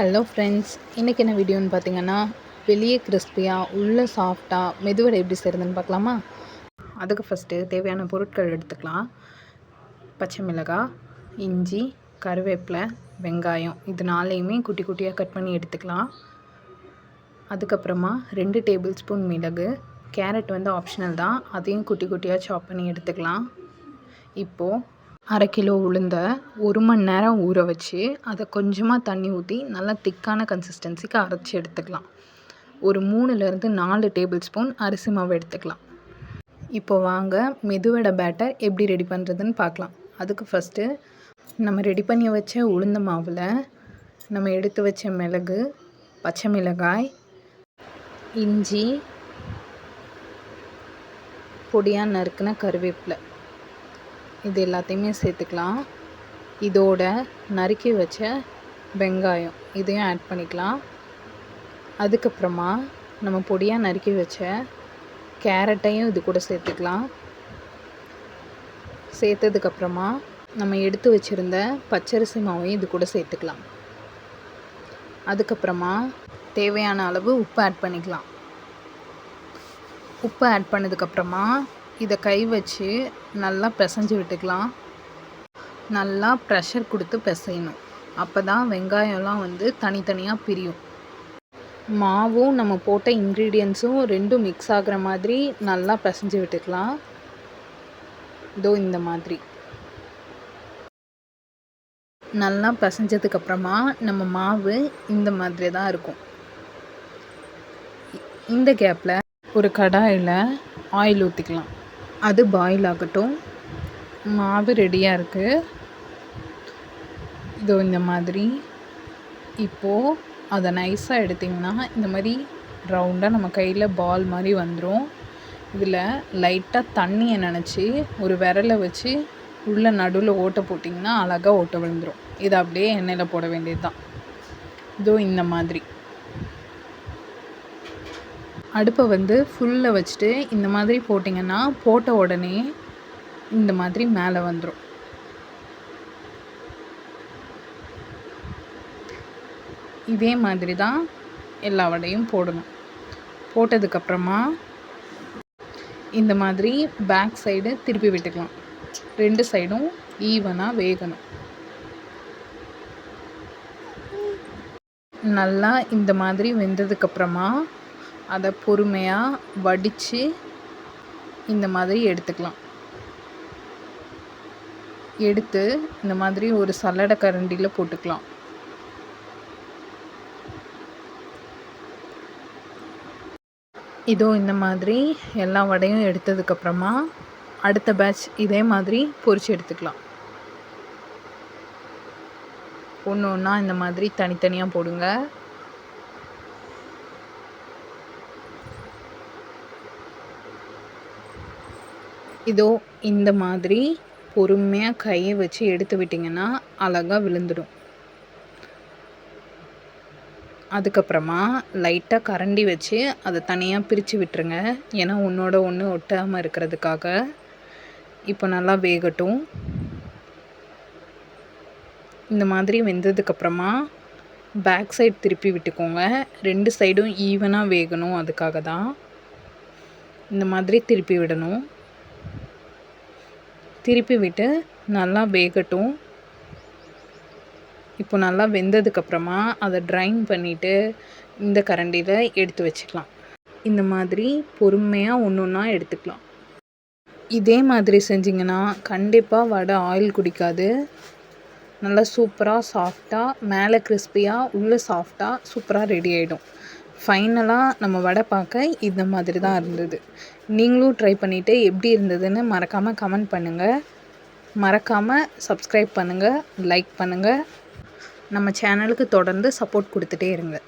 Hello friends, இன்றைக்கி என்ன வீடியோன்னு பார்த்தீங்கன்னா, வெளியே கிறிஸ்பியாக உள்ள சாஃப்டாக மெதுவடை எப்படி செய்கிறதுன்னு பார்க்கலாமா? அதுக்கு ஃபஸ்ட்டு தேவையான பொருட்கள் எடுத்துக்கலாம். பச்சை மிளகாய், இஞ்சி, கருவேப்பிலை, வெங்காயம் இது நாளையுமே குட்டி குட்டியாக கட் பண்ணி எடுத்துக்கலாம். அதுக்கப்புறமா 2 டேபிள் ஸ்பூன் மிளகு, கேரட் ஆப்ஷனல் தான், அதையும் குட்டி குட்டியாக சாப் பண்ணி எடுத்துக்கலாம். இப்போது 1/2 கிலோ உளுந்தை 1 மணி நேரம் ஊற வச்சு அதை கொஞ்சமாக தண்ணி ஊற்றி நல்லா திக்கான கன்சிஸ்டன்சிக்கு அரைச்சி எடுத்துக்கலாம். ஒரு 3லேருந்து 4 டேபிள் ஸ்பூன் அரிசி மாவு எடுத்துக்கலாம். இப்போ வாங்க மெதுவடை பேட்டர் எப்படி ரெடி பண்ணுறதுன்னு பார்க்கலாம். அதுக்கு ஃபஸ்ட்டு நம்ம ரெடி பண்ணி வச்ச உளுந்த மாவில் நம்ம எடுத்து வச்ச மிளகு, பச்சை மிளகாய், இஞ்சி, பொடியாக நறுக்கின கருவேப்பிலை இது எல்லாத்தையுமே சேர்த்துக்கலாம். இதோட நறுக்கி வச்ச வெங்காயம் இதையும் ஆட் பண்ணிக்கலாம். அதுக்கப்புறமா நம்ம பொடியாக நறுக்கி வச்ச கேரட்டையும் இது கூட சேர்த்துக்கலாம். சேர்த்ததுக்கப்புறமா நம்ம எடுத்து வச்சுருந்த பச்சரிசி மாவையும் இது கூட சேர்த்துக்கலாம். அதுக்கப்புறமா தேவையான அளவு உப்பு ஆட் பண்ணிக்கலாம். உப்பு ஆட் பண்ணதுக்கப்புறமா இதை கை வச்சு நல்லா பிசைஞ்சு விட்டுக்கலாம். நல்லா ப்ரெஷர் கொடுத்து பிசையணும். அப்போ தான் வெங்காயம்லாம் தனித்தனியாக பிரியும். மாவும் நம்ம போட்ட இன்க்ரீடியன்ஸும் ரெண்டும் மிக்ஸ் ஆகிற மாதிரி நல்லா பிசைஞ்சு விட்டுக்கலாம். இதோ இந்த மாதிரி நல்லா பிசைஞ்சதுக்கப்புறமா நம்ம மாவு இந்த மாதிரி தான் இருக்கும். இந்த கேப்பில் ஒரு கடாயில் ஆயில் ஊற்றிக்கலாம். அது பாயில் ஆகட்டும். மாவு ரெடியாக இருக்குது. இதோ இந்த மாதிரி. இப்போது அதை நைஸாக எடுத்திங்கன்னா இந்த மாதிரி ரவுண்டாக நம்ம கையில் பால் மாதிரி வந்துடும். இதில் லைட்டாக தண்ணியை நனைச்சி ஒரு விரலை வச்சு உள்ளே நடுவில் ஓட்டை போட்டிங்கன்னா அழகாக ஓட்டை விழுந்துடும். இதை அப்படியே எண்ணெயில் போட வேண்டியது தான். இதோ இந்த மாதிரி அடுப்பை ஃபுல்லில் வச்சுட்டு இந்த மாதிரி போட்டிங்கன்னா போட்ட உடனே இந்த மாதிரி மேலே வந்துடும். இதே மாதிரி தான் எல்லா வடையும் போடணும். போட்டதுக்கப்புறமா இந்த மாதிரி பேக் சைடு திருப்பி விட்டுக்கலாம். 2 சைடும் ஈவனாக வேகணும். நல்லா இந்த மாதிரி வெந்ததுக்கப்புறமா அதை பொறுமையாக வடித்து இந்த மாதிரி எடுத்துக்கலாம். எடுத்து இந்த மாதிரி ஒரு சல்லடை கரண்டியில் போட்டுக்கலாம். இதோ இந்த மாதிரி எல்லா வடையும் எடுத்ததுக்கப்புறமா அடுத்த பேட்ச் இதே மாதிரி பொரித்து எடுத்துக்கலாம். ஒன்று ஒன்றா இந்த மாதிரி தனித்தனியாக போடுங்க. இதோ இந்த மாதிரி பொறுமையாக கையை வச்சு எடுத்து விட்டிங்கன்னா அழகாக விழுந்துடும். அதுக்கப்புறமா லைட்டாக கரண்டி வச்சு அதை தனியாக பிரித்து விட்டுருங்க. ஏன்னா ஒன்றோட ஒன்று ஒட்டாமல் இருக்கிறதுக்காக. இப்போ நல்லா வேகட்டும். இந்த மாதிரி வெந்ததுக்கப்புறமா பேக் சைடு திருப்பி விட்டுக்கோங்க. 2 சைடும் ஈவனாக வேகணும். அதுக்காக தான் இந்த மாதிரி திருப்பி விடணும். திருப்பி விட்டு நல்லா வேகட்டும். இப்போ நல்லா வெந்ததுக்கப்புறமா அதை ட்ரைன் பண்ணிவிட்டு இந்த கரண்டியில் எடுத்து வச்சுக்கலாம். இந்த மாதிரி பொறுமையாக ஒன்று ஒன்றா எடுத்துக்கலாம். இதே மாதிரி செஞ்சிங்கன்னா கண்டிப்பாக வடை ஆயில் குடிக்காது. நல்லா சூப்பராக சாஃப்டாக மேலே கிறிஸ்பியாக உள்ளே சாஃப்டாக சூப்பராக ரெடி ஆகிடும். ஃபைனலாக நம்ம வடை பார்க்க இந்த மாதிரி தான் இருந்தது. நீங்களும் ட்ரை பண்ணிவிட்டு எப்படி இருந்ததுன்னு மறக்காமல் கமெண்ட் பண்ணுங்கள். மறக்காமல் சப்ஸ்கிரைப் பண்ணுங்கள், லைக் பண்ணுங்கள். நம்ம சேனலுக்கு தொடர்ந்து சப்போர்ட் கொடுத்துட்டே இருங்க.